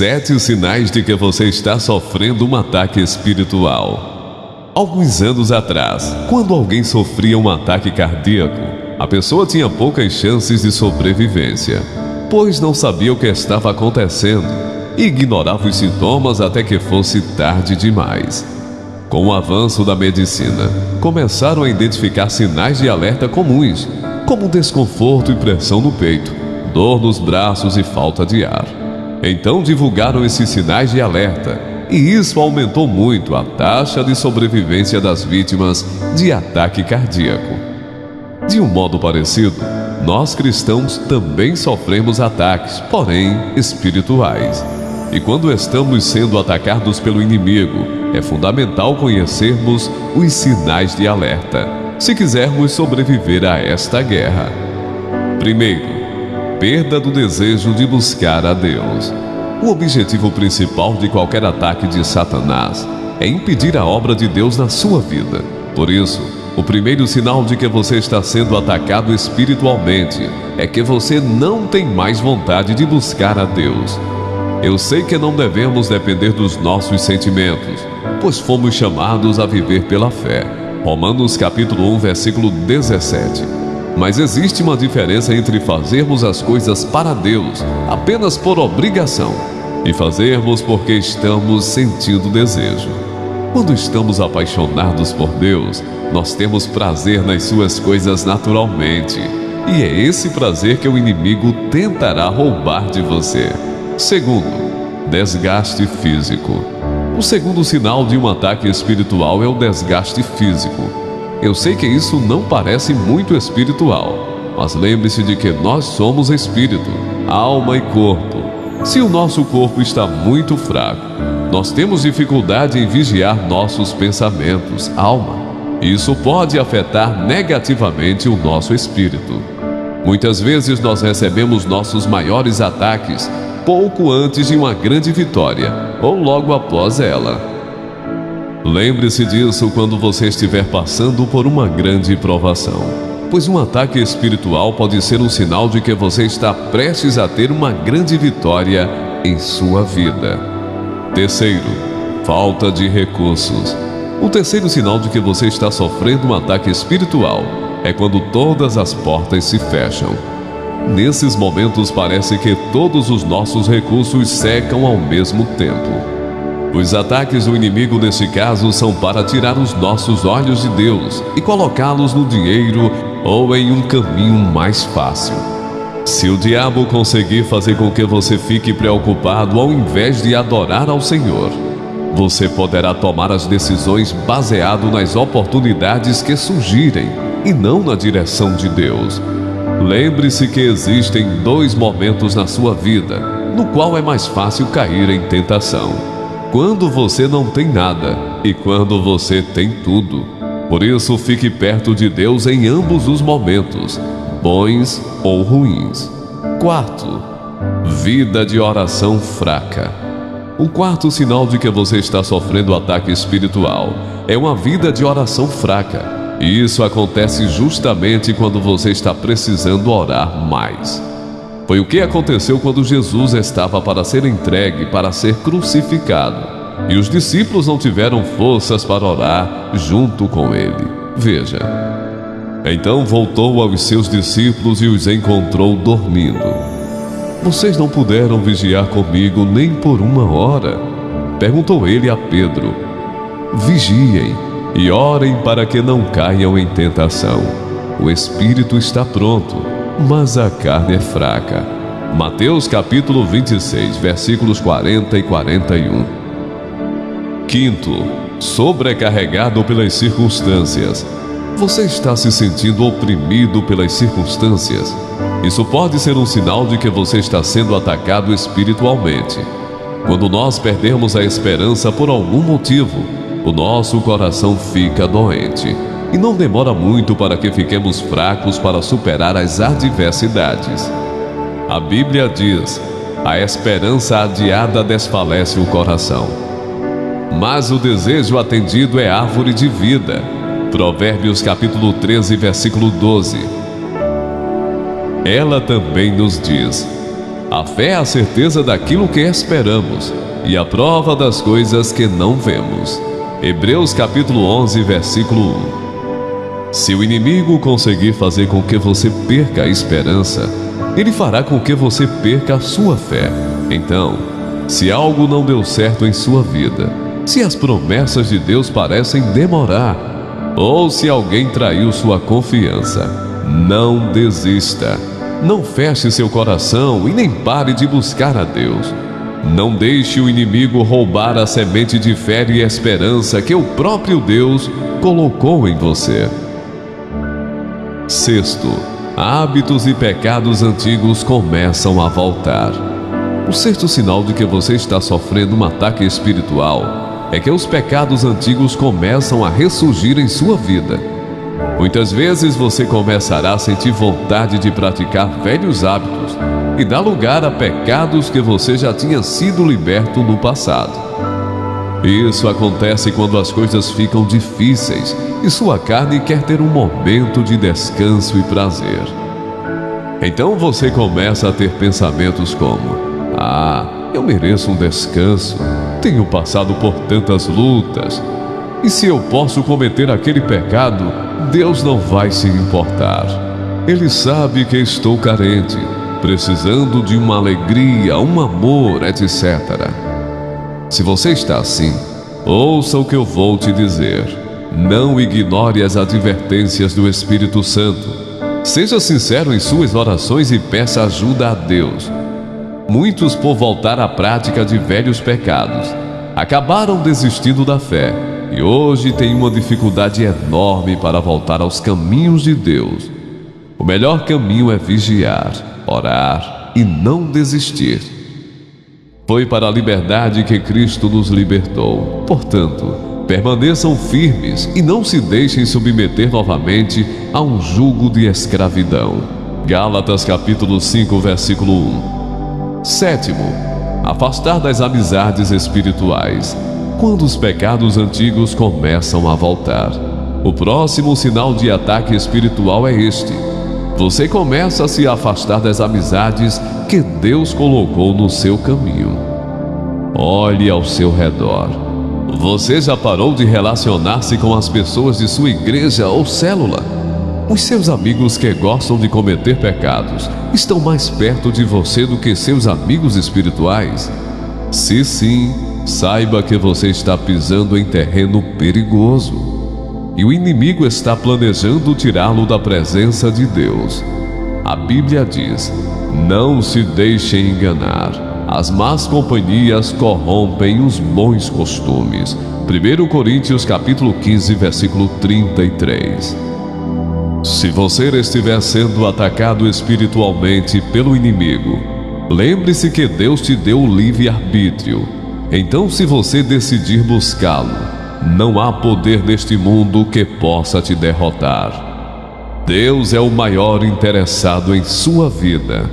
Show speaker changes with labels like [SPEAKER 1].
[SPEAKER 1] 7 sinais de que você está sofrendo um ataque espiritual. Alguns anos atrás, quando alguém sofria um ataque cardíaco, a pessoa tinha poucas chances de sobrevivência, pois não sabia o que estava acontecendo e ignorava os sintomas até que fosse tarde demais. Com o avanço da medicina, começaram a identificar sinais de alerta comuns, como desconforto e pressão no peito, dor nos braços e falta de ar. Então divulgaram esses sinais de alerta, e isso aumentou muito a taxa de sobrevivência das vítimas de ataque cardíaco. De um modo parecido, nós cristãos também sofremos ataques, porém espirituais. E quando estamos sendo atacados pelo inimigo, é fundamental conhecermos os sinais de alerta, se quisermos sobreviver a esta guerra. Primeiro, perda do desejo de buscar a Deus. O objetivo principal de qualquer ataque de Satanás é impedir a obra de Deus na sua vida. Por isso, o primeiro sinal de que você está sendo atacado espiritualmente é que você não tem mais vontade de buscar a Deus. Eu sei que não devemos depender dos nossos sentimentos, pois fomos chamados a viver pela fé. Romanos capítulo 1, versículo 17. Mas existe uma diferença entre fazermos as coisas para Deus, apenas por obrigação, e fazermos porque estamos sentindo desejo. Quando estamos apaixonados por Deus, nós temos prazer nas suas coisas naturalmente, e é esse prazer que o inimigo tentará roubar de você. Segundo, desgaste físico. O segundo sinal de um ataque espiritual é o desgaste físico. Eu sei que isso não parece muito espiritual, mas lembre-se de que nós somos espírito, alma e corpo. Se o nosso corpo está muito fraco, nós temos dificuldade em vigiar nossos pensamentos, alma. Isso pode afetar negativamente o nosso espírito. Muitas vezes nós recebemos nossos maiores ataques pouco antes de uma grande vitória, ou logo após ela. Lembre-se disso quando você estiver passando por uma grande provação, pois um ataque espiritual pode ser um sinal de que você está prestes a ter uma grande vitória em sua vida. Terceiro, falta de recursos. O terceiro sinal de que você está sofrendo um ataque espiritual é quando todas as portas se fecham. Nesses momentos parece que todos os nossos recursos secam ao mesmo tempo. Os ataques do inimigo nesse caso são para tirar os nossos olhos de Deus e colocá-los no dinheiro ou em um caminho mais fácil. Se o diabo conseguir fazer com que você fique preocupado ao invés de adorar ao Senhor, você poderá tomar as decisões baseado nas oportunidades que surgirem e não na direção de Deus. Lembre-se que existem 2 momentos na sua vida no qual é mais fácil cair em tentação: quando você não tem nada e quando você tem tudo. Por isso, fique perto de Deus em ambos os momentos, bons ou ruins. Quarto, vida de oração fraca. O quarto sinal de que você está sofrendo ataque espiritual é uma vida de oração fraca. E isso acontece justamente quando você está precisando orar mais. Foi o que aconteceu quando Jesus estava para ser entregue para ser crucificado, e os discípulos não tiveram forças para orar junto com ele. Veja. Então voltou aos seus discípulos e os encontrou dormindo. Vocês não puderam vigiar comigo nem por 1 hora? Perguntou ele a Pedro. Vigiem e orem para que não caiam em tentação. O espírito está pronto, mas a carne é fraca. Mateus capítulo 26, versículos 40 e 41. Quinto, sobrecarregado pelas circunstâncias. Você está se sentindo oprimido pelas circunstâncias? Isso pode ser um sinal de que você está sendo atacado espiritualmente. Quando nós perdermos a esperança por algum motivo, o nosso coração fica doente. E não demora muito para que fiquemos fracos para superar as adversidades. A Bíblia diz: a esperança adiada desfalece o coração, mas o desejo atendido é árvore de vida. Provérbios capítulo 13, versículo 12. Ela também nos diz: A fé é a certeza daquilo que esperamos e a prova das coisas que não vemos. Hebreus capítulo 11, versículo 1. Se o inimigo conseguir fazer com que você perca a esperança, ele fará com que você perca a sua fé. Então, se algo não deu certo em sua vida, se as promessas de Deus parecem demorar, ou se alguém traiu sua confiança, não desista. Não feche seu coração e nem pare de buscar a Deus. Não deixe o inimigo roubar a semente de fé e esperança que o próprio Deus colocou em você. Sexto, hábitos e pecados antigos começam a voltar. O sexto sinal de que você está sofrendo um ataque espiritual é que os pecados antigos começam a ressurgir em sua vida. Muitas vezes você começará a sentir vontade de praticar velhos hábitos e dar lugar a pecados que você já tinha sido liberto no passado. Isso acontece quando as coisas ficam difíceis e sua carne quer ter um momento de descanso e prazer. Então você começa a ter pensamentos como: eu mereço um descanso, tenho passado por tantas lutas, e se eu posso cometer aquele pecado, Deus não vai se importar. Ele sabe que estou carente, precisando de uma alegria, um amor, etc. Se você está assim, ouça o que eu vou te dizer. Não ignore as advertências do Espírito Santo. Seja sincero em suas orações e peça ajuda a Deus. Muitos, por voltar à prática de velhos pecados, acabaram desistindo da fé e hoje têm uma dificuldade enorme para voltar aos caminhos de Deus. O melhor caminho é vigiar, orar e não desistir. Foi para a liberdade que Cristo nos libertou. Portanto, permaneçam firmes e não se deixem submeter novamente a um jugo de escravidão. Gálatas capítulo 5, versículo 1. Sétimo, afastar das amizades espirituais. Quando os pecados antigos começam a voltar, o próximo sinal de ataque espiritual é este: você começa a se afastar das amizades que Deus colocou no seu caminho. Olhe ao seu redor. Você já parou de relacionar-se com as pessoas de sua igreja ou célula? Os seus amigos que gostam de cometer pecados estão mais perto de você do que seus amigos espirituais? Se sim, saiba que você está pisando em terreno perigoso e o inimigo está planejando tirá-lo da presença de Deus. A Bíblia diz: não se deixem enganar. As más companhias corrompem os bons costumes. 1 Coríntios capítulo 15, versículo 33. Se você estiver sendo atacado espiritualmente pelo inimigo, lembre-se que Deus te deu o livre-arbítrio. Então, se você decidir buscá-lo, não há poder neste mundo que possa te derrotar. Deus é o maior interessado em sua vida.